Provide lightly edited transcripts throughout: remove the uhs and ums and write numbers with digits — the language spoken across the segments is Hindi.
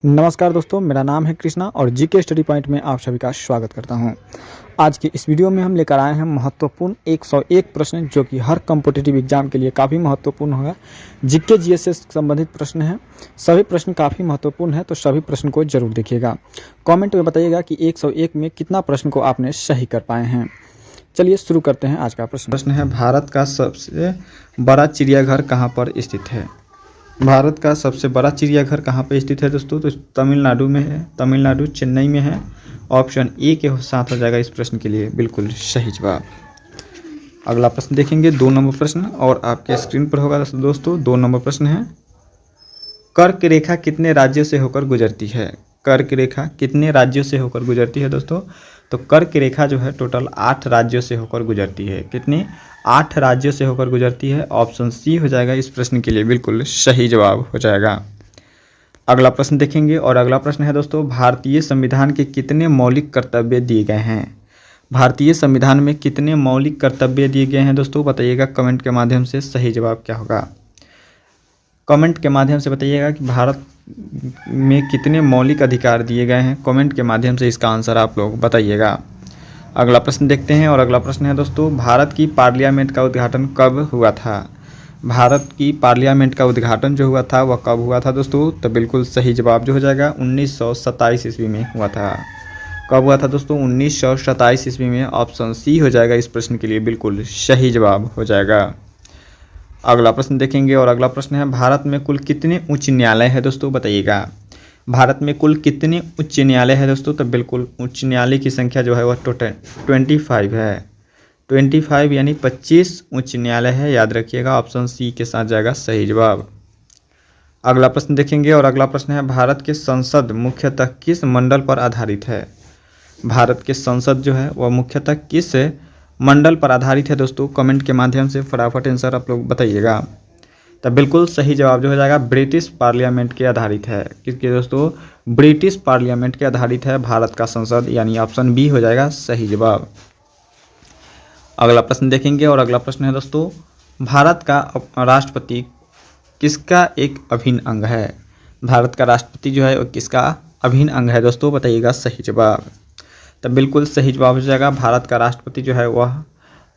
नमस्कार दोस्तों, मेरा नाम है कृष्णा और जीके स्टडी पॉइंट में आप सभी का स्वागत करता हूं। आज की इस वीडियो में हम लेकर आए हैं महत्वपूर्ण 101 प्रश्न जो कि हर कॉम्पिटिटिव एग्जाम के लिए काफ़ी महत्वपूर्ण होगा। जीके जीएस से संबंधित प्रश्न हैं। सभी प्रश्न काफ़ी महत्वपूर्ण हैं, तो सभी प्रश्न को जरूर देखिएगा। कमेंट में बताइएगा कि 101 में कितना प्रश्न को आपने सही कर पाए हैं। चलिए शुरू करते हैं आज का प्रश्न है, भारत का सबसे बड़ा चिड़ियाघर कहाँ पर स्थित है? भारत का सबसे बड़ा चिड़ियाघर कहाँ पर स्थित है दोस्तों? तो तमिलनाडु में है। तमिलनाडु चेन्नई में है। ऑप्शन ए के साथ हो जाएगा इस प्रश्न के लिए बिल्कुल सही जवाब। अगला प्रश्न देखेंगे, 2 नंबर प्रश्न और आपके स्क्रीन पर होगा दोस्तों। 2 नंबर प्रश्न है, कर्क रेखा कितने राज्यों से होकर गुजरती है? कर्क रेखा कितने राज्यों से होकर गुजरती है दोस्तों? तो कर्क रेखा जो है टोटल 8 राज्यों से होकर गुजरती है। कितने? 8 राज्यों से होकर गुजरती है। ऑप्शन सी हो जाएगा इस प्रश्न के लिए बिल्कुल सही जवाब हो जाएगा। अगला प्रश्न देखेंगे और अगला प्रश्न है दोस्तों, भारतीय संविधान के कितने मौलिक कर्तव्य दिए गए हैं? भारतीय संविधान में कितने मौलिक कर्तव्य दिए गए हैं दोस्तों? बताइएगा कमेंट के माध्यम से सही जवाब क्या होगा। कमेंट के माध्यम से बताइएगा कि भारत में कितने मौलिक अधिकार दिए गए हैं। कमेंट के माध्यम से इसका आंसर आप लोग बताइएगा। अगला प्रश्न देखते हैं और अगला प्रश्न है दोस्तों, भारत की पार्लियामेंट का उद्घाटन कब हुआ था? भारत की पार्लियामेंट का उद्घाटन जो हुआ था वह कब हुआ था दोस्तों? तो बिल्कुल सही जवाब जो हो जाएगा 1927 ईस्वी में हुआ था। कब हुआ था दोस्तों? 1927 ईस्वी में। ऑप्शन सी हो जाएगा इस प्रश्न के लिए बिल्कुल सही जवाब हो जाएगा। अगला प्रश्न देखेंगे और अगला प्रश्न है, भारत में कुल कितने उच्च न्यायालय है दोस्तों? बताइएगा भारत में कुल कितने उच्च न्यायालय है दोस्तों? तो बिल्कुल उच्च न्यायालय की संख्या जो है वह टोटल 25 है। 25 यानी 25 उच्च न्यायालय है, याद रखिएगा। ऑप्शन सी के साथ जाएगा सही जवाब। अगला प्रश्न देखेंगे और अगला प्रश्न है, भारत के संसद मुख्यतः किस मंडल पर आधारित है? भारत के संसद जो है वह मुख्यतः किस मंडल पर आधारित है दोस्तों? कमेंट के माध्यम से फटाफट आंसर आप लोग बताइएगा। तो बिल्कुल सही जवाब जो हो जाएगा ब्रिटिश पार्लियामेंट के आधारित है। किसके दोस्तों? ब्रिटिश पार्लियामेंट के आधारित है भारत का संसद, यानी ऑप्शन बी हो जाएगा सही जवाब। अगला प्रश्न देखेंगे और अगला प्रश्न है दोस्तों, भारत का राष्ट्रपति किसका एक अभिन्न अंग है? भारत का राष्ट्रपति जो है वो किसका अभिन्न अंग है दोस्तों? बताइएगा सही जवाब। तो बिल्कुल सही जवाब हो जाएगा, भारत का राष्ट्रपति जो है वह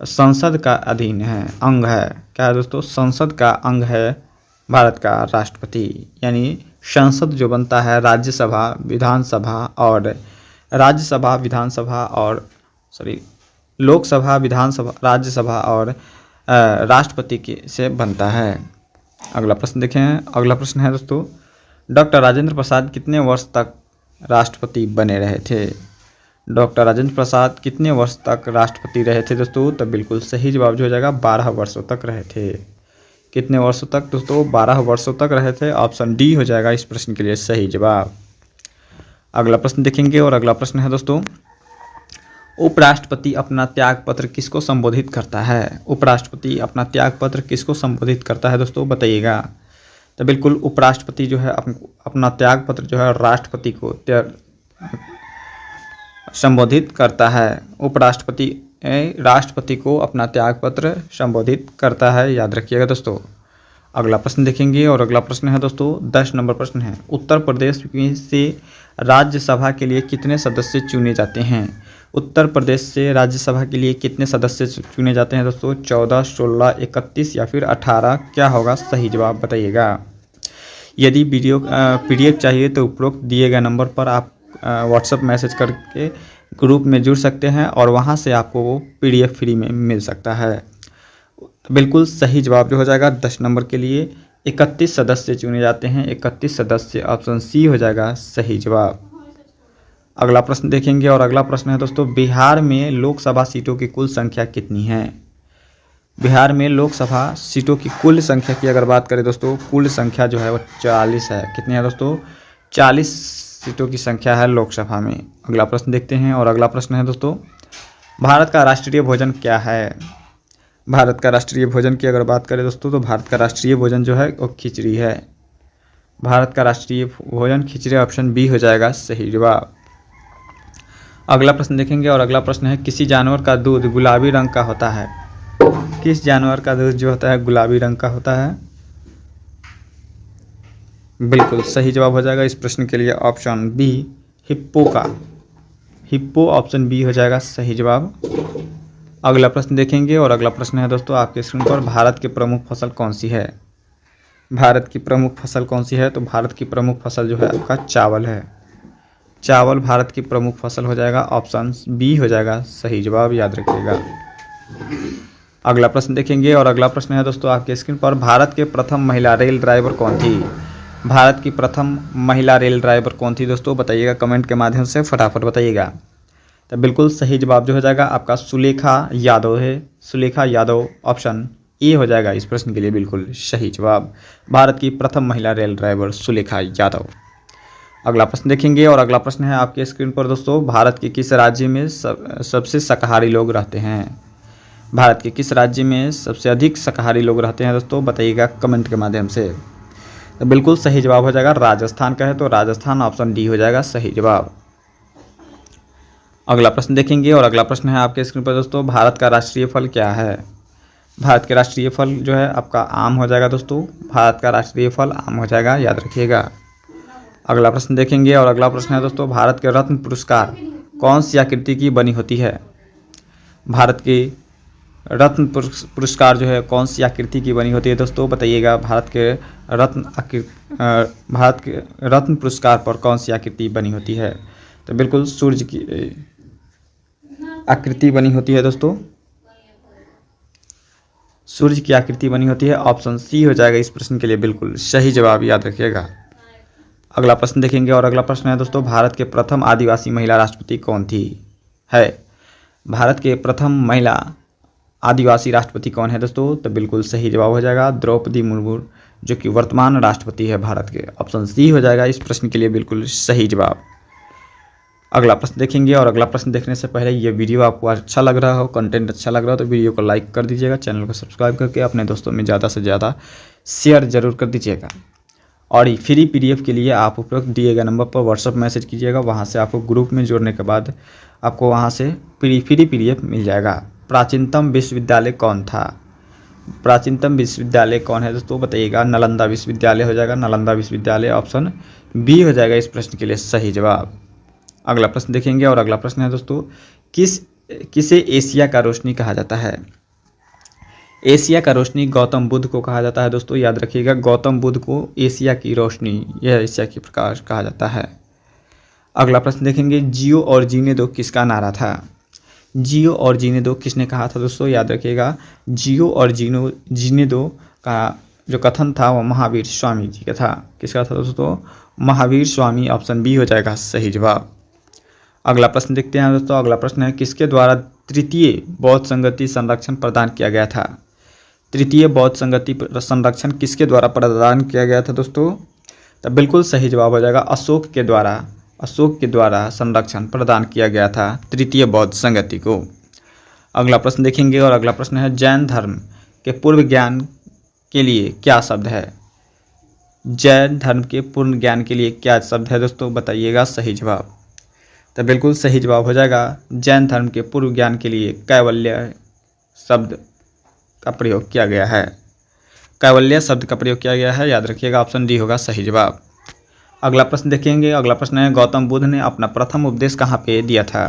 संसद का अधीन है, अंग है। क्या है दोस्तों? संसद का अंग है भारत का राष्ट्रपति, यानी संसद जो बनता है राज्यसभा विधानसभा और लोकसभा, विधानसभा, राज्यसभा और राष्ट्रपति के से बनता है। अगला प्रश्न देखें। अगला प्रश्न है दोस्तों, डॉक्टर राजेंद्र प्रसाद कितने वर्ष तक राष्ट्रपति बने रहे थे? डॉक्टर राजेंद्र प्रसाद कितने वर्ष तक राष्ट्रपति रहे थे दोस्तों? तो बिल्कुल सही जवाब जो हो जाएगा 12 वर्षों तक रहे थे। कितने वर्षों तक दोस्तों? 12 वर्षों तक रहे थे। ऑप्शन डी हो जाएगा इस प्रश्न के लिए सही जवाब। अगला प्रश्न देखेंगे और अगला प्रश्न है दोस्तों, उपराष्ट्रपति अपना त्याग पत्र किसको संबोधित करता है? उपराष्ट्रपति अपना त्याग पत्र किसको संबोधित करता है दोस्तों? बताइएगा। तो बिल्कुल उपराष्ट्रपति जो है अपना त्याग पत्र जो है राष्ट्रपति को संबोधित करता है। उपराष्ट्रपति राष्ट्रपति को अपना त्याग पत्र संबोधित करता है, याद रखिएगा दोस्तों। अगला प्रश्न देखेंगे और अगला प्रश्न है दोस्तों, 10 नंबर प्रश्न है, उत्तर प्रदेश से राज्यसभा के लिए कितने सदस्य चुने जाते हैं? उत्तर प्रदेश से राज्यसभा के लिए कितने सदस्य चुने जाते हैं दोस्तों? 14, 16, 31 या फिर 18? क्या होगा सही जवाब बताइएगा। यदि वीडियो PDF चाहिए तो उपरोक्त दिए गए नंबर पर आप व्हाट्सएप मैसेज करके ग्रुप में जुड़ सकते हैं और वहां से आपको वो PDF फ्री में मिल सकता है। बिल्कुल सही जवाब जो हो जाएगा 10 नंबर के लिए 31 सदस्य चुने जाते हैं। 31 सदस्य, ऑप्शन सी हो जाएगा सही जवाब। अगला प्रश्न देखेंगे और अगला प्रश्न है दोस्तों, बिहार में लोकसभा सीटों की कुल संख्या कितनी है? बिहार में लोकसभा सीटों की कुल संख्या की अगर बात करें दोस्तों, कुल संख्या जो है वो 40 है। कितनी है दोस्तों? 40 सीटों की संख्या है लोकसभा में। अगला प्रश्न देखते हैं और अगला प्रश्न है दोस्तों, भारत का राष्ट्रीय भोजन क्या है? भारत का राष्ट्रीय भोजन की अगर बात करें दोस्तों, तो भारत का राष्ट्रीय भोजन जो है वो खिचड़ी है। भारत का राष्ट्रीय भोजन खिचड़ी, ऑप्शन बी हो जाएगा सही जवाब। अगला प्रश्न देखेंगे और अगला प्रश्न है, किसी जानवर का दूध गुलाबी रंग का होता है? किस जानवर का दूध जो होता है गुलाबी रंग का होता है? बिल्कुल सही जवाब हो जाएगा इस प्रश्न के लिए ऑप्शन बी, हिप्पो का। हिप्पो ऑप्शन बी हो जाएगा सही जवाब। अगला प्रश्न देखेंगे और अगला प्रश्न है दोस्तों आपके स्क्रीन पर, भारत की प्रमुख फसल कौन सी है? भारत की प्रमुख फसल कौन सी है? तो भारत की प्रमुख फसल जो है आपका चावल है। चावल भारत की प्रमुख फसल हो जाएगा, ऑप्शन बी हो जाएगा सही जवाब, याद रखिएगा। अगला प्रश्न देखेंगे और अगला प्रश्न है दोस्तों आपके स्क्रीन पर, भारत के प्रथम महिला रेल ड्राइवर कौन थी? भारत की प्रथम महिला रेल ड्राइवर कौन थी दोस्तों? बताइएगा कमेंट के माध्यम से, फटाफट बताइएगा। तो बिल्कुल सही जवाब जो हो जाएगा आपका सुलेखा यादव है। सुलेखा यादव ऑप्शन ए हो जाएगा इस प्रश्न के लिए बिल्कुल सही जवाब। भारत की प्रथम महिला रेल ड्राइवर सुलेखा यादव। अगला प्रश्न देखेंगे और अगला प्रश्न है आपके स्क्रीन पर दोस्तों, भारत के किस राज्य में सबसे शाकाहारी लोग रहते हैं? भारत के किस राज्य में सबसे अधिक शाकाहारी लोग रहते हैं दोस्तों? बताइएगा कमेंट के माध्यम से। तो बिल्कुल सही जवाब हो जाएगा, राजस्थान का है तो राजस्थान ऑप्शन डी हो जाएगा सही जवाब। अगला प्रश्न देखेंगे और अगला प्रश्न है आपके स्क्रीन पर दोस्तों, भारत का राष्ट्रीय फल क्या है? भारत के राष्ट्रीय फल जो है आपका आम हो जाएगा दोस्तों। भारत का राष्ट्रीय फल आम हो जाएगा, याद रखिएगा। अगला प्रश्न देखेंगे और अगला प्रश्न है दोस्तों, भारत के रत्न पुरस्कार कौन सी आकृति की बनी होती है? भारत की रत्न पुरस्कार जो है कौन सी आकृति की बनी होती है दोस्तों? बताइएगा भारत के रत्न पुरस्कार पर कौन सी आकृति बनी होती है? तो बिल्कुल सूर्य की आकृति बनी होती है दोस्तों। सूर्य की आकृति बनी होती है, ऑप्शन सी हो जाएगा इस प्रश्न के लिए बिल्कुल सही जवाब, याद रखिएगा। अगला प्रश्न देखेंगे और अगला प्रश्न है दोस्तों, भारत के प्रथम आदिवासी महिला राष्ट्रपति कौन थी? है भारत के प्रथम महिला आदिवासी राष्ट्रपति कौन है दोस्तों? तो बिल्कुल सही जवाब हो जाएगा द्रौपदी मुर्मू, जो कि वर्तमान राष्ट्रपति है भारत के। ऑप्शन सी हो जाएगा इस प्रश्न के लिए बिल्कुल सही जवाब। अगला प्रश्न देखेंगे और अगला प्रश्न देखने से पहले ये वीडियो आपको अच्छा लग रहा हो, कंटेंट अच्छा लग रहा हो तो वीडियो को लाइक कर दीजिएगा, चैनल को सब्सक्राइब करके अपने दोस्तों में ज़्यादा से ज़्यादा शेयर जरूर कर दीजिएगा। और फ्री पीडीएफ के लिए आप उपरोक्त दिए गए नंबर पर व्हाट्सअप मैसेज कीजिएगा, वहाँ से आपको ग्रुप में जोड़ने के बाद आपको वहाँ से फ्री पीडीएफ मिल जाएगा। प्राचीनतम विश्वविद्यालय कौन था? प्राचीनतम विश्वविद्यालय कौन है दोस्तों? बताइएगा नालंदा विश्वविद्यालय हो जाएगा, नालंदा विश्वविद्यालय ऑप्शन बी हो जाएगा इस प्रश्न के लिए सही जवाब। अगला प्रश्न देखेंगे और अगला प्रश्न है दोस्तों, किसे एशिया का रोशनी कहा जाता है? एशिया का रोशनी गौतम बुद्ध को कहा जाता है दोस्तों, याद रखिएगा। गौतम बुद्ध को एशिया की रोशनी, यह एशिया की प्रकाश कहा जाता है। अगला प्रश्न देखेंगे, जियो और जीने दो किसका नारा था? जियो और जीने दो किसने कहा था दोस्तों? याद रखिएगा, जियो और जीने दो का जो कथन था वो महावीर स्वामी जी का था। किसका था दोस्तों? महावीर स्वामी, ऑप्शन बी हो जाएगा सही जवाब। अगला प्रश्न देखते हैं दोस्तों। अगला प्रश्न है, किसके द्वारा तृतीय बौद्ध संगति संरक्षण प्रदान किया गया था? तृतीय बौद्ध संगति संरक्षण किसके द्वारा प्रदान किया गया था दोस्तों? तो बिल्कुल सही जवाब हो जाएगा अशोक के द्वारा संरक्षण प्रदान किया गया था तृतीय बौद्ध संगति को। अगला प्रश्न देखेंगे और अगला प्रश्न है, जैन धर्म के पूर्व ज्ञान के लिए क्या शब्द है? जैन धर्म के पूर्ण ज्ञान के लिए क्या शब्द है दोस्तों? बताइएगा सही जवाब। तो बिल्कुल सही जवाब हो जाएगा, जैन धर्म के पूर्व ज्ञान के लिए कैवल्य शब्द का प्रयोग किया गया है। कैवल्य शब्द का प्रयोग किया गया है, याद रखिएगा, ऑप्शन डी होगा सही जवाब। अगला प्रश्न देखेंगे। अगला प्रश्न है, गौतम बुद्ध ने अपना प्रथम उपदेश कहाँ पे दिया था?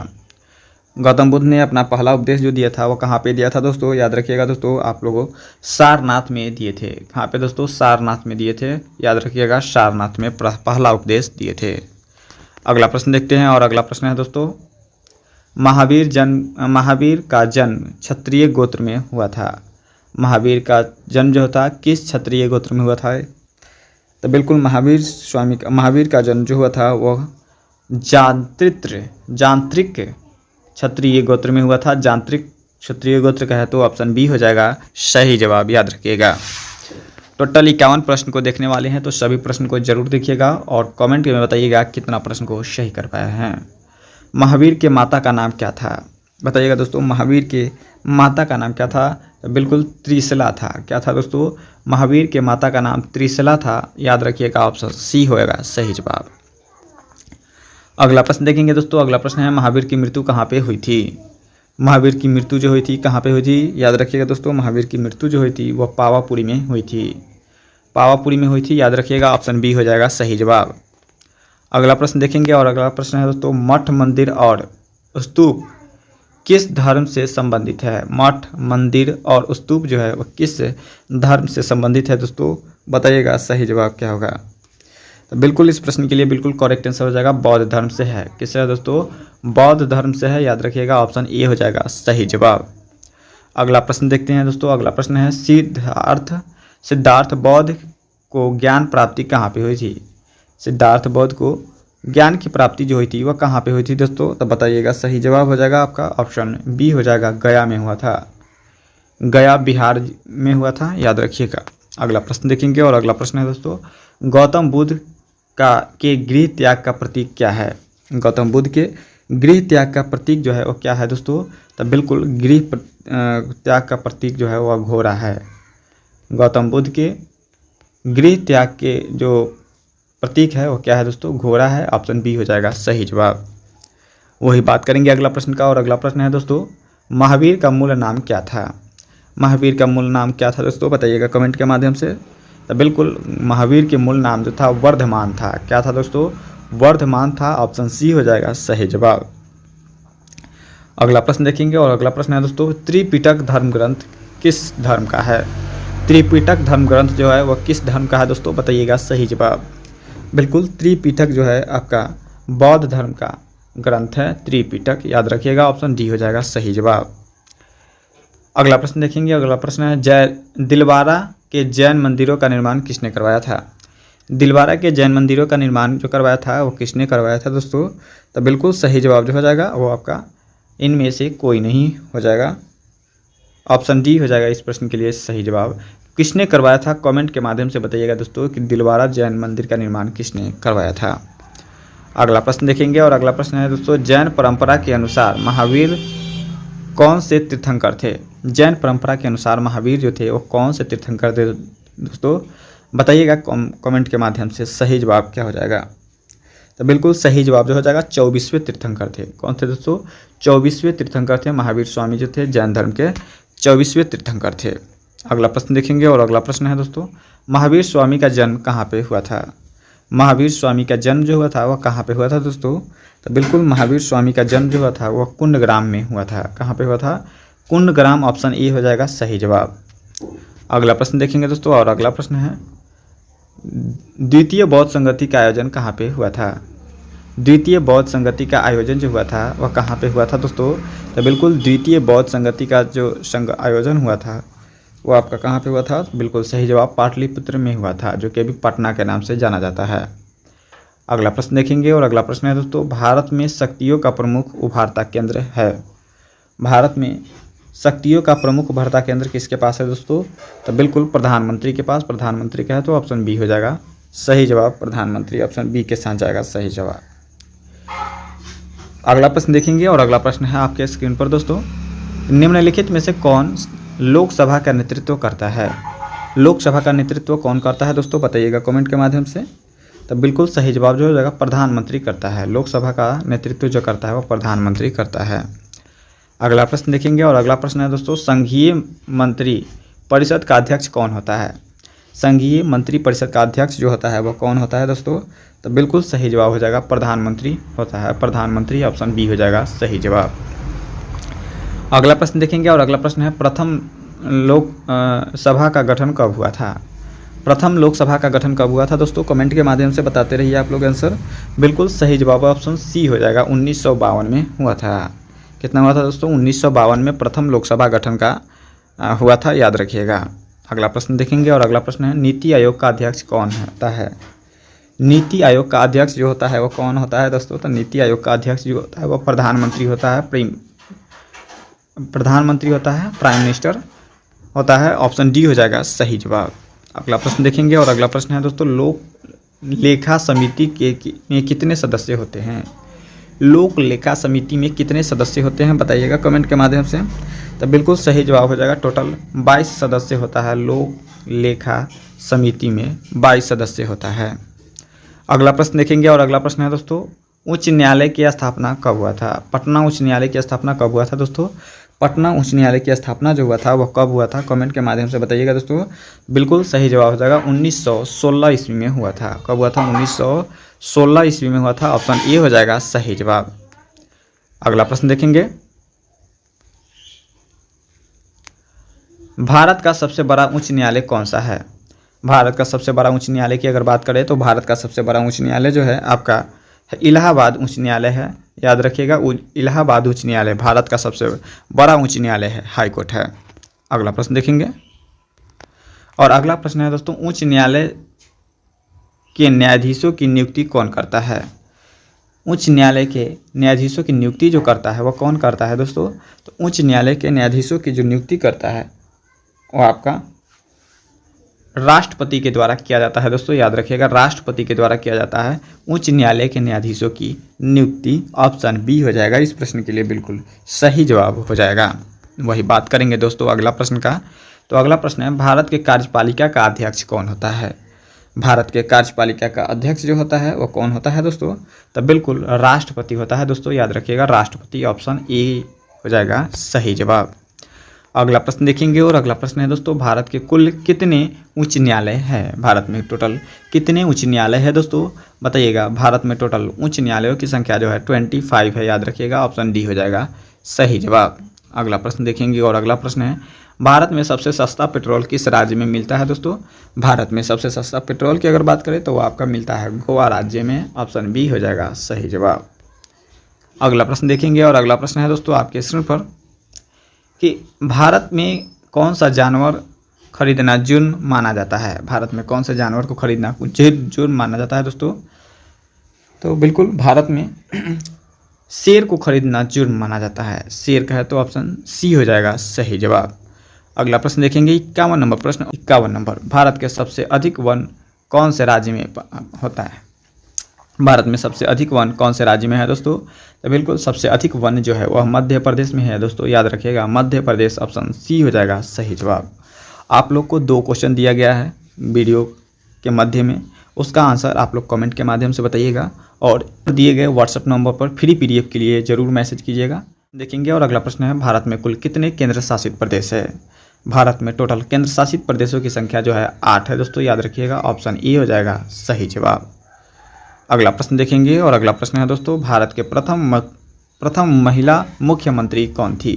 गौतम बुद्ध ने अपना पहला उपदेश जो दिया था वो कहाँ पे दिया था दोस्तों? याद रखिएगा दोस्तों, आप लोगों सारनाथ में दिए थे। कहाँ पे दोस्तों? सारनाथ में दिए थे, याद रखिएगा, सारनाथ में पहला उपदेश दिए थे। अगला प्रश्न देखते हैं और अगला प्रश्न है दोस्तों, महावीर का जन्म क्षत्रिय गोत्र में हुआ था। महावीर का जन्म जो था किस क्षत्रिय गोत्र में हुआ था? तो बिल्कुल महावीर का जन्म जो हुआ था वह जांत्रिक क्षत्रिय गोत्र में हुआ था। जांत्रिक क्षत्रिय गोत्र का है तो ऑप्शन बी हो जाएगा सही जवाब, याद रखिएगा। टोटल 51 प्रश्न को देखने वाले हैं तो सभी प्रश्न को जरूर देखिएगा और कमेंट में बताइएगा कितना प्रश्न को सही कर पाए हैं। महावीर के माता का नाम क्या था? बताइएगा दोस्तों, महावीर के माता का नाम क्या था? तो बिल्कुल त्रिशला था। क्या था दोस्तों? महावीर के माता का नाम त्रिशला था, याद रखिएगा, ऑप्शन सी होएगा सही जवाब। अगला प्रश्न देखेंगे दोस्तों। अगला प्रश्न है, महावीर की मृत्यु कहाँ पे हुई थी? महावीर की मृत्यु जो हुई थी कहाँ पे हुई थी? याद रखिएगा दोस्तों, महावीर की मृत्यु जो हुई थी वह पावापुरी में हुई थी। पावापुरी में हुई थी, याद रखिएगा ऑप्शन बी हो जाएगा सही जवाब। अगला प्रश्न देखेंगे और अगला प्रश्न है दोस्तों, मठ मंदिर और स्तूप किस धर्म से संबंधित है? मठ मंदिर और स्तूप जो है वो किस धर्म से संबंधित है दोस्तों, बताइएगा सही जवाब क्या होगा। तो बिल्कुल इस प्रश्न के लिए बिल्कुल करेक्ट आंसर हो जाएगा बौद्ध धर्म से है। किससे है दोस्तों? बौद्ध धर्म से है, याद रखिएगा ऑप्शन ए हो जाएगा सही जवाब। अगला प्रश्न देखते हैं दोस्तों। अगला प्रश्न है, सिद्धार्थ बौद्ध को ज्ञान प्राप्ति कहाँ पे हुई थी? सिद्धार्थ बौद्ध को ज्ञान की प्राप्ति जो हुई थी वह कहाँ पे हुई थी दोस्तों, तो बताइएगा सही जवाब हो जाएगा आपका ऑप्शन बी हो जाएगा, गया में हुआ था। गया बिहार में हुआ था, याद रखिएगा। अगला प्रश्न देखेंगे और अगला प्रश्न है दोस्तों, गौतम बुद्ध के गृह त्याग का प्रतीक क्या है? गौतम बुद्ध के गृह त्याग का प्रतीक जो है वो क्या है दोस्तों, तो बिल्कुल गृह त्याग का प्रतीक जो है वह घोड़ा है। गौतम बुद्ध के गृह त्याग के जो प्रतीक है वो क्या है दोस्तों, घोड़ा है, ऑप्शन बी हो जाएगा सही जवाब। वही बात करेंगे अगला प्रश्न का और अगला प्रश्न है दोस्तों, महावीर का मूल नाम क्या था? महावीर का मूल नाम क्या था दोस्तों, बताइएगा कमेंट के माध्यम से। तो बिल्कुल महावीर के मूल नाम जो था वर्धमान था। क्या था दोस्तों? वर्धमान था, ऑप्शन सी हो जाएगा सही जवाब। अगला प्रश्न देखेंगे और अगला प्रश्न है दोस्तों, त्रिपिटक धर्म ग्रंथ किस धर्म का है? त्रिपिटक धर्म ग्रंथ जो है वह किस धर्म का है दोस्तों, बताइएगा सही जवाब। बिल्कुल त्रिपिटक जो है आपका बौद्ध धर्म का ग्रंथ है, त्रिपिटक, याद रखिएगा ऑप्शन डी हो जाएगा सही जवाब। अगला प्रश्न देखेंगे। अगला प्रश्न है, दिलवारा के जैन मंदिरों का निर्माण किसने करवाया था? दिलवारा के जैन मंदिरों का निर्माण जो करवाया था वो किसने करवाया था दोस्तों, तो बिल्कुल सही जवाब जो हो जाएगा वो आपका इनमें से कोई नहीं हो जाएगा, ऑप्शन डी हो जाएगा इस प्रश्न के लिए सही जवाब। किसने करवाया था, कमेंट के माध्यम से बताइएगा दोस्तों कि दिलवारा जैन मंदिर का निर्माण किसने करवाया था। अगला प्रश्न देखेंगे और अगला प्रश्न है दोस्तों, जैन परंपरा के अनुसार महावीर कौन से तीर्थंकर थे? जैन परंपरा के अनुसार महावीर जो थे वो कौन से तीर्थंकर थे दोस्तों, बताइएगा कमेंट के माध्यम से सही जवाब क्या हो जाएगा। तो बिल्कुल सही जवाब जो हो जाएगा 24वें तीर्थंकर थे। कौन थे दोस्तों? 24वें तीर्थंकर थे महावीर स्वामी जो थे, जैन धर्म के 24वें तीर्थंकर थे। अगला प्रश्न देखेंगे और अगला प्रश्न है दोस्तों, महावीर स्वामी का जन्म कहाँ पे हुआ था? महावीर स्वामी का जन्म जो हुआ था वह कहाँ पे हुआ था दोस्तों, तो बिल्कुल महावीर स्वामी का जन्म जो हुआ था वह कुंडग्राम में हुआ था। कहाँ पे हुआ था? कुंडग्राम, ऑप्शन ए हो जाएगा सही जवाब। अगला प्रश्न देखेंगे दोस्तों और अगला प्रश्न है, द्वितीय बौद्ध संगति का आयोजन कहाँ पे हुआ था? द्वितीय बौद्ध संगति का आयोजन जो हुआ था वह कहाँ पे हुआ था दोस्तों, तो बिल्कुल द्वितीय बौद्ध संगति का जो आयोजन हुआ था वो आपका कहाँ पे हुआ था, बिल्कुल सही जवाब पाटलिपुत्र में हुआ था, जो कि अभी पटना के नाम से जाना जाता है। अगला प्रश्न देखेंगे और अगला प्रश्न है दोस्तों, भारत में शक्तियों का प्रमुख उभारता केंद्र है? भारत में शक्तियों का प्रमुख उभरता केंद्र किसके पास है दोस्तों, तो बिल्कुल प्रधानमंत्री के पास। प्रधानमंत्री का है तो ऑप्शन बी हो जाएगा सही जवाब, प्रधानमंत्री, ऑप्शन बी के साथ जाएगा सही जवाब। अगला प्रश्न देखेंगे और अगला प्रश्न है आपके स्क्रीन पर दोस्तों, निम्नलिखित में से कौन लोकसभा का नेतृत्व करता है? लोकसभा का नेतृत्व कौन करता है दोस्तों, बताइएगा कमेंट के माध्यम से। तो बिल्कुल सही जवाब जो हो जाएगा प्रधानमंत्री करता है। लोकसभा का नेतृत्व जो करता है वो प्रधानमंत्री करता है। अगला प्रश्न देखेंगे और अगला प्रश्न है दोस्तों, संघीय मंत्री परिषद का अध्यक्ष कौन होता है? संघीय मंत्री परिषद का अध्यक्ष जो होता है वो कौन होता है दोस्तों, तो बिल्कुल सही जवाब हो जाएगा प्रधानमंत्री होता है। प्रधानमंत्री, ऑप्शन बी हो जाएगा सही जवाब। अगला प्रश्न देखेंगे और अगला प्रश्न है, प्रथम लोकसभा का गठन कब हुआ था? प्रथम लोकसभा का गठन कब हुआ था दोस्तों, कमेंट के माध्यम से बताते रहिए आप लोग आंसर। बिल्कुल सही जवाब ऑप्शन सी हो जाएगा, 1952 में हुआ था। कितना हुआ था दोस्तों, 1952 में प्रथम लोकसभा गठन का हुआ था, याद रखिएगा। अगला प्रश्न देखेंगे और अगला प्रश्न है, नीति आयोग का अध्यक्ष कौन होता है? नीति आयोग का अध्यक्ष जो होता है वो कौन होता है दोस्तों, तो नीति आयोग का अध्यक्ष जो होता है वो प्रधानमंत्री होता है, प्रधानमंत्री होता है, प्राइम मिनिस्टर होता है, ऑप्शन डी हो जाएगा सही जवाब। अगला प्रश्न देखेंगे और अगला प्रश्न है दोस्तों, लोक लेखा समिति में कितने सदस्य होते हैं? लोक लेखा समिति में कितने सदस्य होते हैं, बताइएगा कमेंट के माध्यम से। तो बिल्कुल सही जवाब हो जाएगा टोटल 22 सदस्य होता है। लोक लेखा समिति में 22 सदस्य होता है। अगला प्रश्न देखेंगे और अगला प्रश्न है दोस्तों, उच्च न्यायालय की स्थापना कब हुआ था? पटना उच्च न्यायालय की स्थापना कब हुआ था दोस्तों? पटना उच्च न्यायालय की स्थापना जो हुआ था वह कब हुआ था, कमेंट के माध्यम से बताइएगा दोस्तों। बिल्कुल सही जवाब हो जाएगा 1916 ईस्वी में हुआ था। कब हुआ था? 1916 ईस्वी में हुआ था। ऑप्शन ए हो जाएगा सही जवाब। अगला प्रश्न देखेंगे, भारत का सबसे बड़ा उच्च न्यायालय कौन सा है? भारत का सबसे बड़ा उच्च न्यायालय की अगर बात करें तो भारत का सबसे बड़ा उच्च न्यायालय जो है आपका इलाहाबाद उच्च न्यायालय है। याद रखिएगा, इलाहाबाद उच्च न्यायालय भारत का सबसे बड़ा उच्च न्यायालय है, हाई कोर्ट है। अगला प्रश्न देखेंगे, और अगला प्रश्न है दोस्तों, उच्च न्यायालय के न्यायाधीशों की नियुक्ति कौन करता है? उच्च न्यायालय के न्यायाधीशों की नियुक्ति जो करता है वह कौन करता है दोस्तों? तो उच्च न्यायालय के न्यायाधीशों की जो नियुक्ति करता है वो आपका राष्ट्रपति के द्वारा किया जाता है दोस्तों। याद रखिएगा, राष्ट्रपति के द्वारा किया जाता है उच्च न्यायालय के न्यायाधीशों की नियुक्ति। ऑप्शन बी हो जाएगा इस प्रश्न के लिए बिल्कुल सही जवाब हो जाएगा। वही बात करेंगे दोस्तों अगला प्रश्न का। तो अगला प्रश्न है, भारत के कार्यपालिका का अध्यक्ष कौन होता है? भारत के कार्यपालिका का अध्यक्ष जो होता है वो कौन होता है दोस्तों? तो बिल्कुल राष्ट्रपति होता है दोस्तों। याद रखिएगा, राष्ट्रपति। ऑप्शन ए हो जाएगा सही जवाब। अगला प्रश्न देखेंगे, और अगला प्रश्न है दोस्तों, भारत के कुल कितने उच्च न्यायालय हैं? भारत में टोटल कितने उच्च न्यायालय है दोस्तों? बताइएगा। भारत में टोटल उच्च न्यायालयों की संख्या जो है 25 है। याद रखिएगा, ऑप्शन डी हो जाएगा सही जवाब। अगला प्रश्न देखेंगे, और अगला प्रश्न है, भारत में सबसे सस्ता पेट्रोल किस राज्य में मिलता है दोस्तों? भारत में सबसे सस्ता पेट्रोल की अगर बात करें तो वो आपका मिलता है गोवा राज्य में। ऑप्शन बी हो जाएगा सही जवाब। अगला प्रश्न देखेंगे, और अगला प्रश्न है दोस्तों आपके स्क्रीन पर कि भारत में कौन सा जानवर खरीदना जुर्म माना जाता है? भारत में कौन से जानवर को खरीदना जुर्म माना जाता है दोस्तों? तो बिल्कुल भारत में शेर को खरीदना जुर्म माना जाता है। शेर का है तो ऑप्शन सी हो जाएगा सही जवाब। अगला प्रश्न देखेंगे, 51 नंबर प्रश्न। 51 नंबर, भारत के सबसे अधिक वन कौन से राज्य में होता है? भारत में सबसे अधिक वन कौन से राज्य में है दोस्तों? तो बिल्कुल सबसे अधिक वन जो है वह मध्य प्रदेश में है दोस्तों। याद रखिएगा, मध्य प्रदेश। ऑप्शन सी हो जाएगा सही जवाब। आप लोग को 2 क्वेश्चन दिया गया है वीडियो के मध्य में, उसका आंसर आप लोग कमेंट के माध्यम से बताइएगा, और दिए गए व्हाट्सएप नंबर पर फ्री पीडीएफ के लिए जरूर मैसेज कीजिएगा। देखेंगे, और अगला प्रश्न है, भारत में कुल कितने केंद्र शासित प्रदेश है? भारत में टोटल केंद्र शासित प्रदेशों की संख्या जो है 8 है दोस्तों। याद रखिएगा, ऑप्शन ए हो जाएगा सही जवाब। अगला प्रश्न देखेंगे, और अगला प्रश्न है दोस्तों, भारत के प्रथम महिला मुख्यमंत्री कौन थी?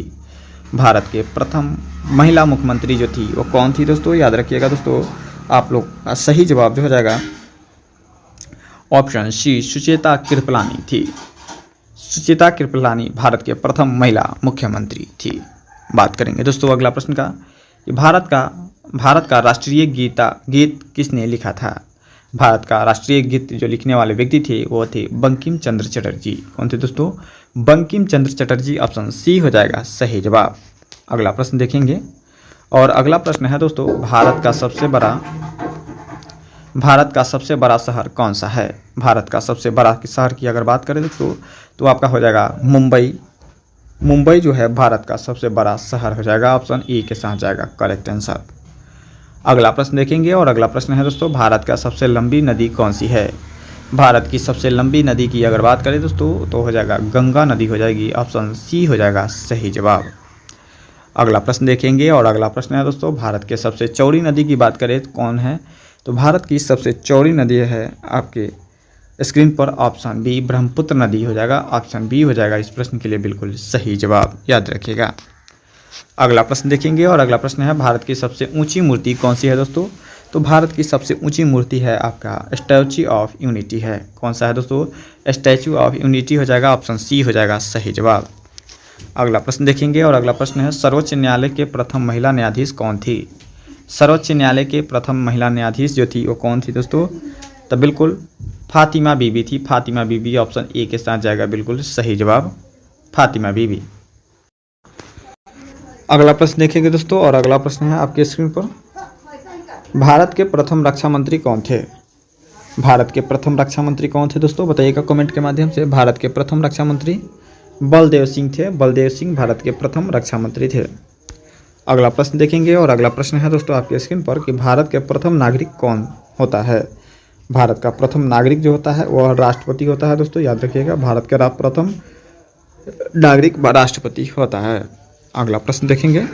भारत के प्रथम महिला मुख्यमंत्री जो थी वो कौन थी दोस्तों? याद रखिएगा दोस्तों, आप लोग का सही जवाब जो हो जाएगा ऑप्शन सी, सुचेता कृपलानी थी। सुचेता कृपलानी भारत के प्रथम महिला मुख्यमंत्री थी। बात करेंगे दोस्तों अगला प्रश्न का कि भारत का राष्ट्रीय गीत किसने लिखा था? भारत का राष्ट्रीय गीत जो लिखने वाले व्यक्ति थे वो थे बंकिम चंद्र चटर्जी। कौन थे दोस्तों? बंकिम चंद्र चटर्जी। ऑप्शन सी हो जाएगा सही जवाब। अगला प्रश्न देखेंगे, और अगला प्रश्न है दोस्तों, भारत का सबसे बड़ा शहर कौन सा है? भारत का सबसे बड़ा शहर की अगर बात करें दोस्तों तो आपका हो जाएगा मुंबई। मुंबई जो है भारत का सबसे बड़ा शहर हो जाएगा। ऑप्शन ए के साथ जाएगा करेक्ट आंसर। अगला प्रश्न देखेंगे, और अगला प्रश्न है दोस्तों, भारत का सबसे लंबी नदी कौन सी है? भारत की सबसे लंबी नदी की अगर बात करें दोस्तों तो हो जाएगा गंगा नदी हो जाएगी। ऑप्शन सी हो जाएगा सही जवाब। अगला प्रश्न देखेंगे, और अगला प्रश्न है दोस्तों, भारत के सबसे चौड़ी नदी की बात करें तो कौन है? तो भारत की सबसे चौड़ी नदी है आपके स्क्रीन पर ऑप्शन बी, ब्रह्मपुत्र नदी हो जाएगा। ऑप्शन बी हो जाएगा इस प्रश्न के लिए बिल्कुल सही जवाब। याद रखिएगा। अगला प्रश्न देखेंगे, और अगला प्रश्न है, भारत की सबसे ऊंची मूर्ति कौन सी है दोस्तों? तो भारत की सबसे ऊंची मूर्ति है आपका स्टैच्यू ऑफ यूनिटी है। कौन सा है दोस्तों? स्टैच्यू ऑफ यूनिटी हो जाएगा। ऑप्शन सी हो जाएगा सही जवाब। अगला प्रश्न देखेंगे, और अगला प्रश्न है, सर्वोच्च न्यायालय के प्रथम महिला न्यायाधीश कौन थी? सर्वोच्च न्यायालय के प्रथम महिला न्यायाधीश जो थी वो कौन थी दोस्तों? तो बिल्कुल फातिमा बीबी थी। फातिमा बीबी। ऑप्शन ए के साथ जाएगा बिल्कुल सही जवाब, फातिमा बीबी। अगला प्रश्न देखेंगे दोस्तों, और अगला प्रश्न है आपके स्क्रीन पर, भारत के प्रथम रक्षा मंत्री कौन थे? भारत के प्रथम रक्षा मंत्री कौन थे दोस्तों? बताइएगा कमेंट के माध्यम से। भारत के प्रथम रक्षा मंत्री बलदेव सिंह थे। बलदेव सिंह भारत के प्रथम रक्षा मंत्री थे। अगला प्रश्न देखेंगे, और अगला प्रश्न है दोस्तों आपके स्क्रीन पर कि भारत के प्रथम नागरिक कौन होता है? भारत का प्रथम नागरिक जो होता है वह राष्ट्रपति होता है दोस्तों। याद रखिएगा, भारत का प्रथम नागरिक राष्ट्रपति होता है। अगला प्रश्न देखेंगे,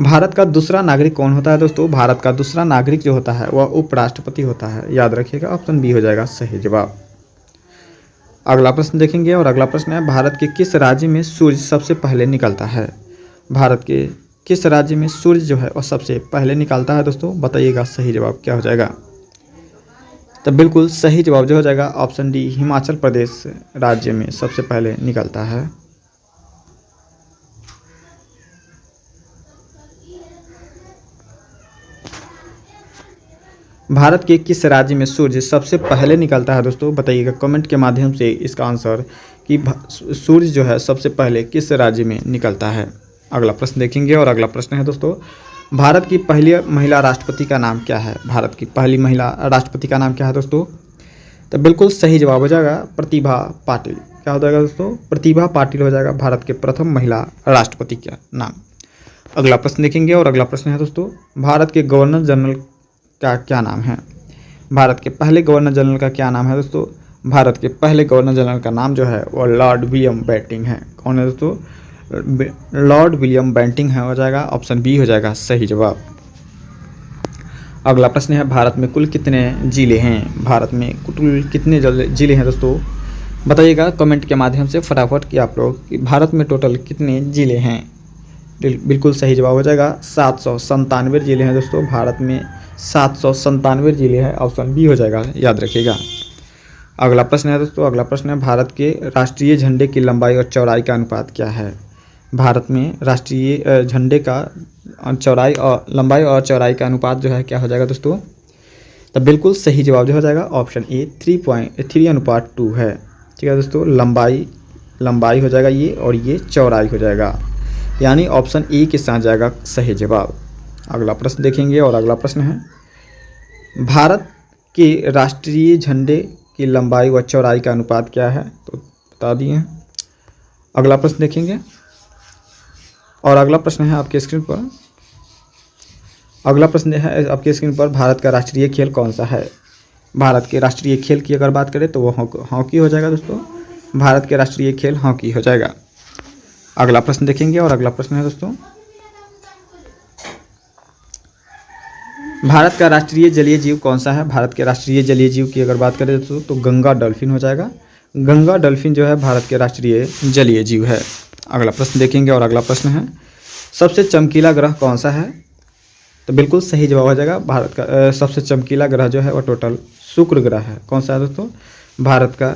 भारत का दूसरा नागरिक कौन होता है दोस्तों? भारत का दूसरा नागरिक जो होता है वह उपराष्ट्रपति होता है। याद रखिएगा, ऑप्शन बी हो जाएगा सही जवाब। अगला प्रश्न देखेंगे और अगला प्रश्न है, भारत के किस राज्य में सूर्य सबसे पहले निकलता है? भारत के किस राज्य में सूर्य जो है वह सबसे पहले निकलता है दोस्तों? बताइएगा सही जवाब क्या हो जाएगा। तो बिल्कुल सही जवाब जो हो जाएगा ऑप्शन डी, हिमाचल प्रदेश राज्य में सबसे पहले निकलता है। भारत के किस राज्य में सूर्य सबसे पहले निकलता है दोस्तों? बताइएगा कमेंट के माध्यम से इसका आंसर कि सूर्य जो है सबसे पहले किस राज्य में निकलता है। अगला प्रश्न देखेंगे और अगला प्रश्न है दोस्तों, भारत की पहली महिला राष्ट्रपति का नाम क्या है? भारत की पहली महिला राष्ट्रपति का नाम क्या है दोस्तों? तो बिल्कुल सही जवाब हो जाएगा प्रतिभा पाटिल। क्या हो जाएगा दोस्तों? प्रतिभा पाटिल हो जाएगा भारत के प्रथम महिला राष्ट्रपति का नाम। अगला प्रश्न देखेंगे और अगला प्रश्न है दोस्तों, भारत के गवर्नर जनरल का क्या नाम है? भारत के पहले गवर्नर जनरल का क्या नाम है दोस्तों? भारत के पहले गवर्नर जनरल का नाम जो है वो लॉर्ड विलियम बेंटिंक है। कौन है दोस्तों? लॉर्ड विलियम बेंटिंक है, हो जाएगा ऑप्शन बी हो जाएगा सही जवाब। अगला प्रश्न है, भारत में कुल कितने जिले हैं? भारत में कुल कितने जिले हैं दोस्तों? बताइएगा कमेंट के माध्यम से फटाफट कि आप लोग कि भारत में टोटल कितने जिले हैं। बिल्कुल सही जवाब हो जाएगा 797 जिले हैं दोस्तों। भारत में 797 जिले हैं, ऑप्शन बी हो जाएगा, याद रखिएगा। अगला प्रश्न है दोस्तों, अगला प्रश्न है, भारत के राष्ट्रीय झंडे की लंबाई और चौड़ाई का अनुपात क्या है? भारत में राष्ट्रीय झंडे का लंबाई और चौड़ाई का अनुपात जो है क्या हो जाएगा दोस्तों? तो बिल्कुल सही जवाब जो हो जाएगा ऑप्शन ए 3:2 है। ठीक है दोस्तों, लंबाई हो जाएगा ये और ये चौड़ाई हो जाएगा, यानी ऑप्शन ए के साथ जाएगा सही जवाब। अगला प्रश्न देखेंगे और अगला प्रश्न है, भारत के राष्ट्रीय झंडे की लंबाई व चौड़ाई का अनुपात क्या है? तो बता दिए। अगला प्रश्न देखेंगे और अगला प्रश्न है आपके स्क्रीन पर, अगला प्रश्न है आपके स्क्रीन पर, भारत का राष्ट्रीय खेल कौन सा है? भारत के राष्ट्रीय खेल की अगर बात करें तो वो हॉकी हो जाएगा दोस्तों। भारत के राष्ट्रीय खेल हॉकी हो जाएगा। अगला प्रश्न देखेंगे और अगला प्रश्न है दोस्तों, भारत का राष्ट्रीय जलीय जीव कौन सा है? भारत के राष्ट्रीय जलीय जीव की अगर बात करें तो गंगा डॉल्फिन हो जाएगा। गंगा डॉल्फिन जो है भारत के राष्ट्रीय जलीय जीव है। अगला प्रश्न देखेंगे और अगला प्रश्न है, सबसे चमकीला ग्रह कौन सा है? तो बिल्कुल सही जवाब हो जाएगा, भारत का सबसे चमकीला ग्रह जो है वो टोटल शुक्र ग्रह है। कौन सा है दोस्तों? भारत का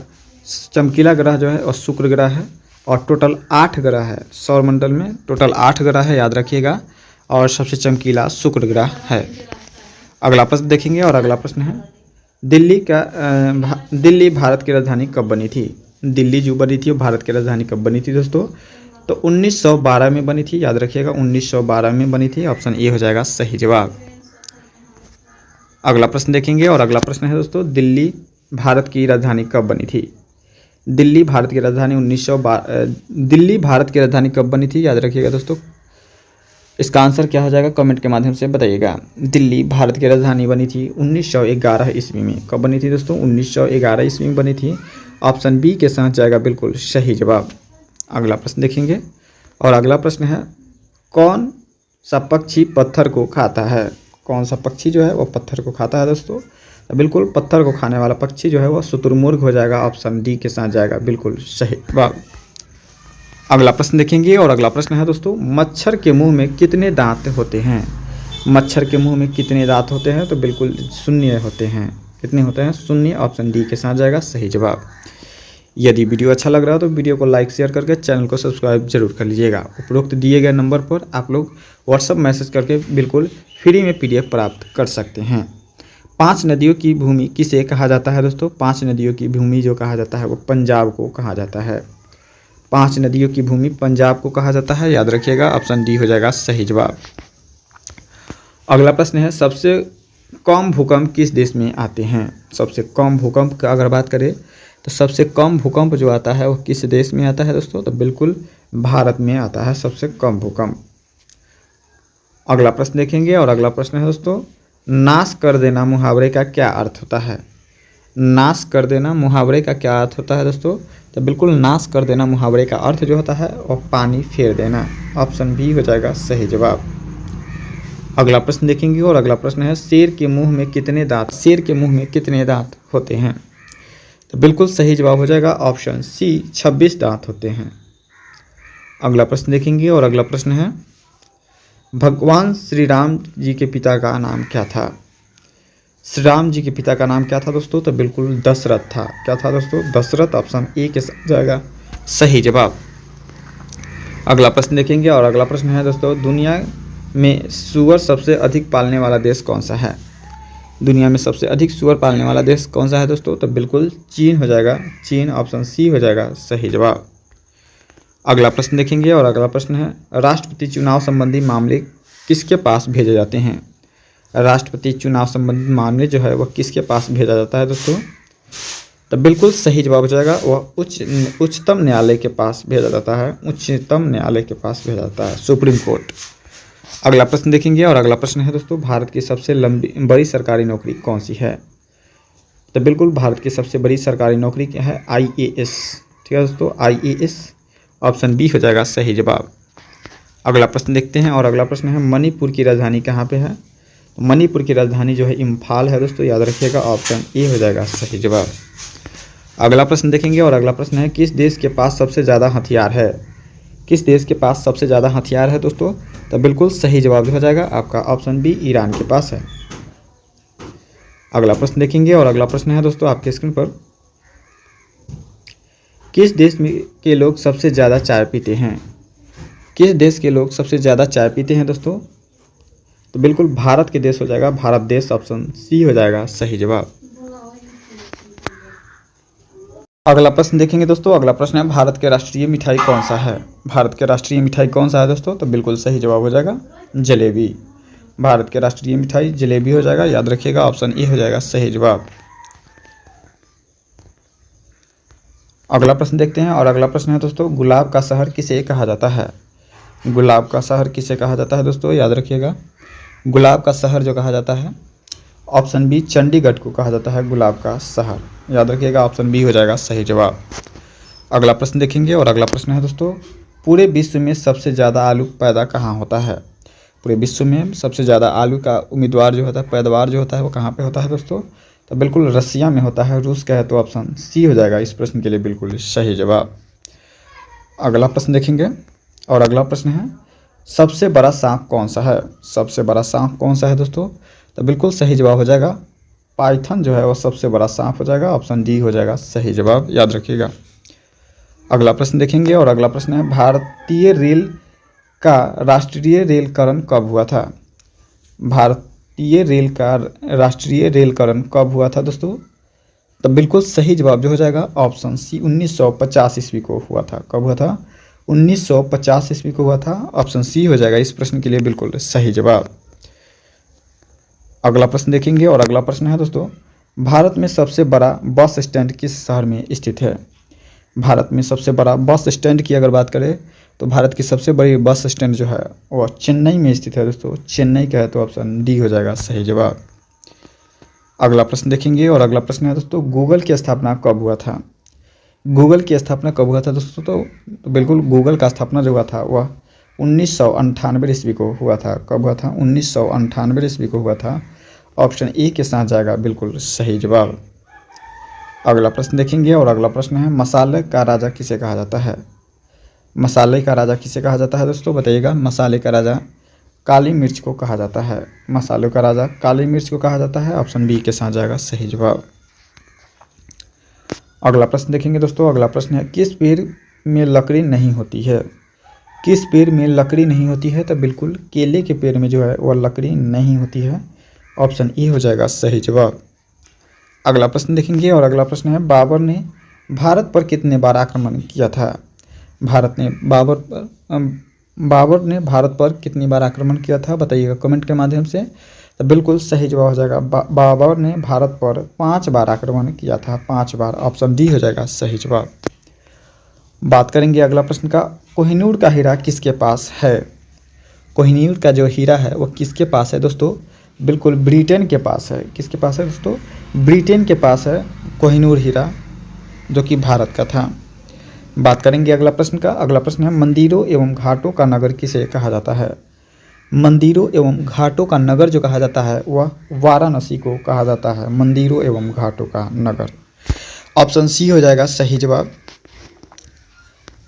चमकीला ग्रह जो है वो शुक्र ग्रह है और टोटल 8 ग्रह है। सौरमंडल में टोटल 8 ग्रह है, याद रखिएगा, और सबसे चमकीला शुक्र ग्रह है। अगला प्रश्न देखेंगे और अगला प्रश्न है, दिल्ली भारत की राजधानी कब बनी थी? दिल्ली जो बनी थी वो भारत की राजधानी कब बनी थी दोस्तों? तो 1912 में बनी थी, याद रखिएगा 1912 में बनी थी, ऑप्शन ए हो जाएगा सही जवाब। अगला प्रश्न देखेंगे और अगला प्रश्न है दोस्तों, दिल्ली भारत की राजधानी कब बनी थी? दिल्ली भारत की राजधानी दिल्ली भारत की राजधानी कब बनी थी? याद रखिएगा दोस्तों, इसका आंसर क्या हो जाएगा कमेंट के माध्यम से बताइएगा। दिल्ली भारत की राजधानी बनी थी 1911 ईस्वी में। कब बनी थी दोस्तों? 1911 ईस्वी में बनी थी, ऑप्शन बी के साथ जाएगा बिल्कुल सही जवाब। अगला प्रश्न देखेंगे और अगला प्रश्न है, कौन सा पक्षी पत्थर को खाता है? कौन सा पक्षी जो है वो पत्थर को खाता है दोस्तों? बिल्कुल पत्थर को खाने वाला पक्षी जो है वो शुतुरमुर्ग हो जाएगा, ऑप्शन डी के साथ जाएगा बिल्कुल सही जवाब। अगला प्रश्न देखेंगे और अगला प्रश्न है दोस्तों, मच्छर के मुंह में कितने दांत होते हैं? मच्छर के मुंह में कितने दांत होते हैं? तो बिल्कुल शून्य होते हैं। कितने होते हैं? शून्य, ऑप्शन डी के साथ जाएगा सही जवाब। यदि वीडियो अच्छा लग रहा हो तो वीडियो को लाइक शेयर करके चैनल को सब्सक्राइब जरूर कर लीजिएगा। उपरोक्त दिए गए नंबर पर आप लोग व्हाट्सएप मैसेज करके बिल्कुल फ्री में PDF प्राप्त कर सकते हैं। 5 नदियों की भूमि किसे कहा जाता है दोस्तों? 5 नदियों की भूमि जो कहा जाता है वो पंजाब को कहा जाता है। 5 नदियों की भूमि पंजाब को कहा जाता है, याद रखिएगा, ऑप्शन डी हो जाएगा सही जवाब। अगला प्रश्न है, सबसे कम भूकंप किस देश में आते हैं? सबसे कम भूकंप का अगर बात करें तो सबसे कम भूकंप जो आता है वो किस देश में आता है दोस्तों? तो बिल्कुल भारत में आता है सबसे कम भूकंप। अगला प्रश्न देखेंगे और अगला प्रश्न है दोस्तों, नाश कर देना मुहावरे का क्या अर्थ होता है? नाश कर देना मुहावरे का क्या अर्थ होता है दोस्तों? तो बिल्कुल नाश कर देना मुहावरे का अर्थ जो होता है वो पानी फेर देना। ऑप्शन बी हो जाएगा सही जवाब। अगला प्रश्न देखेंगे और अगला प्रश्न है शेर के मुंह में कितने दांत? शेर के मुंह में कितने दांत होते हैं? तो बिल्कुल सही जवाब हो जाएगा ऑप्शन सी 26 दांत होते हैं। अगला प्रश्न देखेंगे और अगला प्रश्न है भगवान श्री राम जी के पिता का नाम क्या था? श्री राम जी के पिता का नाम क्या था दोस्तों? तो बिल्कुल दशरथ था। क्या था दोस्तों? दशरथ। ऑप्शन ए के साथ जाएगा सही जवाब। अगला प्रश्न देखेंगे और अगला प्रश्न है दोस्तों दुनिया में सूअर सबसे अधिक पालने वाला देश कौन सा है? दुनिया में सबसे अधिक सूअर पालने वाला देश कौन सा है दोस्तों? तो बिल्कुल चीन हो जाएगा। चीन। ऑप्शन सी हो जाएगा सही जवाब। अगला प्रश्न देखेंगे और अगला प्रश्न है राष्ट्रपति चुनाव संबंधी मामले किसके पास भेजे जाते हैं? राष्ट्रपति चुनाव संबंधी मामले जो है वह किसके पास भेजा जाता है दोस्तों? तो बिल्कुल सही जवाब हो जाएगा वह उच्चतम न्यायालय के पास भेजा जाता है। उच्चतम न्यायालय के पास भेजा जाता है, सुप्रीम कोर्ट। अगला प्रश्न देखेंगे और अगला प्रश्न है दोस्तों भारत की सबसे बड़ी सरकारी नौकरी कौन सी है? तो बिल्कुल भारत की सबसे बड़ी सरकारी नौकरी क्या है? IAS। ठीक है दोस्तों, IAS। ऑप्शन बी हो जाएगा सही जवाब। अगला प्रश्न देखते हैं और अगला प्रश्न है मणिपुर की राजधानी कहाँ पे है? तो मणिपुर की राजधानी जो है इम्फाल है दोस्तों, याद रखिएगा। ऑप्शन ए हो जाएगा सही जवाब। अगला प्रश्न देखेंगे और अगला प्रश्न है किस देश के पास सबसे ज़्यादा हथियार है? किस देश के पास सबसे ज़्यादा हथियार है दोस्तों? तो बिल्कुल सही जवाब हो जाएगा आपका ऑप्शन बी, ईरान के पास है। अगला प्रश्न देखेंगे और अगला प्रश्न है दोस्तों आपके स्क्रीन पर किस देश के लोग सबसे ज़्यादा चाय पीते हैं? किस देश के लोग सबसे ज़्यादा चाय पीते हैं दोस्तों? तो बिल्कुल भारत के देश हो जाएगा, भारत देश। ऑप्शन सी हो जाएगा सही जवाब। अगला प्रश्न देखेंगे दोस्तों। अगला प्रश्न है भारत के राष्ट्रीय मिठाई कौन सा है? भारत के राष्ट्रीय मिठाई कौन सा है दोस्तों? तो बिल्कुल सही जवाब हो जाएगा जलेबी। भारत के राष्ट्रीय मिठाई जलेबी हो जाएगा, याद रखिएगा। ऑप्शन ए हो जाएगा सही जवाब। अगला प्रश्न देखते हैं और अगला प्रश्न है दोस्तों गुलाब का शहर किसे कहा जाता है? गुलाब का शहर किसे कहा जाता है दोस्तों? याद रखिएगा गुलाब का शहर जो कहा जाता है ऑप्शन बी चंडीगढ़ को कहा जाता है गुलाब का शहर, याद रखिएगा। ऑप्शन बी हो जाएगा सही जवाब। अगला प्रश्न देखेंगे और अगला प्रश्न है दोस्तों पूरे विश्व में सबसे ज़्यादा आलू पैदा कहाँ होता है? पूरे विश्व में सबसे ज़्यादा आलू का उम्मीदवार जो होता है, पैदावार जो होता है वो कहाँ पे होता है दोस्तों? तो बिल्कुल रसिया में होता है, रूस का है। तो ऑप्शन सी हो जाएगा इस प्रश्न के लिए बिल्कुल सही जवाब। अगला प्रश्न देखेंगे और अगला प्रश्न है सबसे बड़ा सांप कौन सा है? सबसे बड़ा सांप कौन सा है दोस्तों? तो बिल्कुल सही जवाब हो जाएगा पाइथन जो है वो सबसे बड़ा सांप हो जाएगा। ऑप्शन डी हो जाएगा सही जवाब, याद रखिएगा। अगला प्रश्न देखेंगे और अगला प्रश्न है भारतीय रेल का राष्ट्रीय रेलकरण कब हुआ था? भारतीय रेल का राष्ट्रीय रेलकरण कब हुआ था दोस्तों? तो बिल्कुल सही जवाब जो हो जाएगा ऑप्शन सी 1950 ईस्वी को हुआ था। कब हुआ था? 1950 ईस्वी को हुआ था। ऑप्शन सी हो जाएगा इस प्रश्न के लिए बिल्कुल सही जवाब। अगला प्रश्न देखेंगे और अगला प्रश्न है दोस्तों भारत में सबसे बड़ा बस स्टैंड किस शहर में स्थित है? भारत में सबसे बड़ा बस स्टैंड की अगर बात करें तो भारत की सबसे बड़ी बस स्टैंड जो है वो चेन्नई में स्थित है दोस्तों, चेन्नई का है। तो ऑप्शन डी हो जाएगा सही जवाब। अगला प्रश्न देखेंगे और अगला प्रश्न है दोस्तों गूगल की स्थापना कब हुआ था? गूगल की स्थापना कब हुआ था दोस्तों? तो बिल्कुल गूगल का स्थापना जो हुआ था वह 1998 ईस्वी को हुआ था। कब हुआ था? 1998 ईस्वी को हुआ था। ऑप्शन ए के साथ जाएगा बिल्कुल सही जवाब। अगला प्रश्न देखेंगे और अगला प्रश्न है मसाले का राजा किसे कहा जाता है? मसाले का राजा किसे कहा जाता है दोस्तों? बताइएगा। मसाले का राजा काली मिर्च को कहा जाता है। मसालों का राजा काली मिर्च को कहा जाता है। ऑप्शन बी के साथ जाएगा सही जवाब। अगला प्रश्न देखेंगे दोस्तों। अगला प्रश्न है किस पेड़ में लकड़ी नहीं होती है? किस पेड़ में लकड़ी नहीं होती है? तो बिल्कुल केले के पेड़ में जो है वह लकड़ी नहीं होती है। ऑप्शन ए हो जाएगा सही जवाब। अगला प्रश्न देखेंगे और अगला प्रश्न है बाबर ने भारत पर कितने बार आक्रमण किया था? बाबर ने भारत पर कितनी बार आक्रमण किया था? बताइएगा कमेंट के माध्यम से। तो बिल्कुल सही जवाब हो जाएगा बाबर ने भारत पर 5 बार आक्रमण किया था, 5 बार। ऑप्शन डी हो जाएगा सही जवाब। बात करेंगे अगला प्रश्न का कोहिनूर का हीरा किसके पास है? कोहिनूर का जो हीरा है वो किसके पास है दोस्तों? बिल्कुल ब्रिटेन के पास है। किसके पास है दोस्तों? ब्रिटेन के पास है। कोहिनूर हीरा, जो कि भारत का था। बात करेंगे अगला प्रश्न का। अगला प्रश्न है मंदिरों एवं घाटों का नगर किसे कहा जाता है? मंदिरों एवं घाटों का नगर जो कहा जाता है वह वाराणसी को कहा जाता है, मंदिरों एवं घाटों का नगर। ऑप्शन सी हो जाएगा सही जवाब।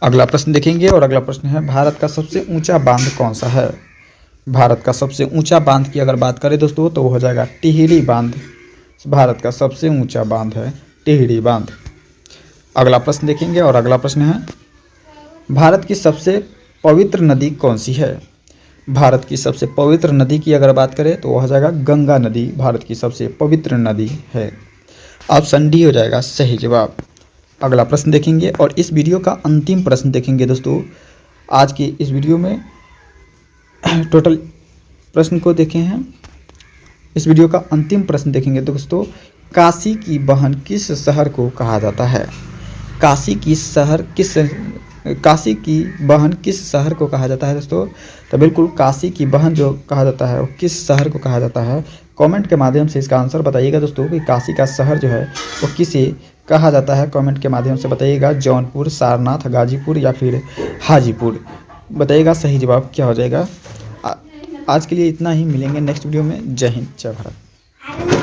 अगला प्रश्न देखेंगे और अगला प्रश्न है भारत का सबसे ऊंचा बांध कौन सा है? भारत का सबसे ऊंचा बांध की अगर बात करें दोस्तों तो वो हो जाएगा टिहरी बांध। भारत का सबसे ऊंचा बांध है टिहरी बांध। अगला प्रश्न देखेंगे और अगला प्रश्न है भारत की सबसे पवित्र नदी कौन सी है? भारत की सबसे पवित्र नदी की अगर बात करें तो वह हो जाएगा गंगा नदी, भारत की सबसे पवित्र नदी है। ऑप्शन डी हो जाएगा सही जवाब। अगला प्रश्न देखेंगे और इस वीडियो का अंतिम प्रश्न देखेंगे दोस्तों। आज की इस वीडियो में टोटल प्रश्न को देखे हैं। इस वीडियो का अंतिम प्रश्न देखेंगे दोस्तों, काशी की बहन किस शहर को कहा जाता है? काशी की बहन किस शहर को कहा जाता है दोस्तों? तो बिल्कुल काशी की बहन जो कहा जाता है वो किस शहर को कहा जाता है? कमेंट के माध्यम से इसका आंसर बताइएगा दोस्तों कि काशी का शहर जो है वो किसे कहा जाता है। कमेंट के माध्यम से बताइएगा, जौनपुर, सारनाथ, गाजीपुर या फिर हाजीपुर। बताइएगा सही जवाब क्या हो जाएगा। आज के लिए इतना ही, मिलेंगे नेक्स्ट वीडियो में। जय हिंद, जय भारत।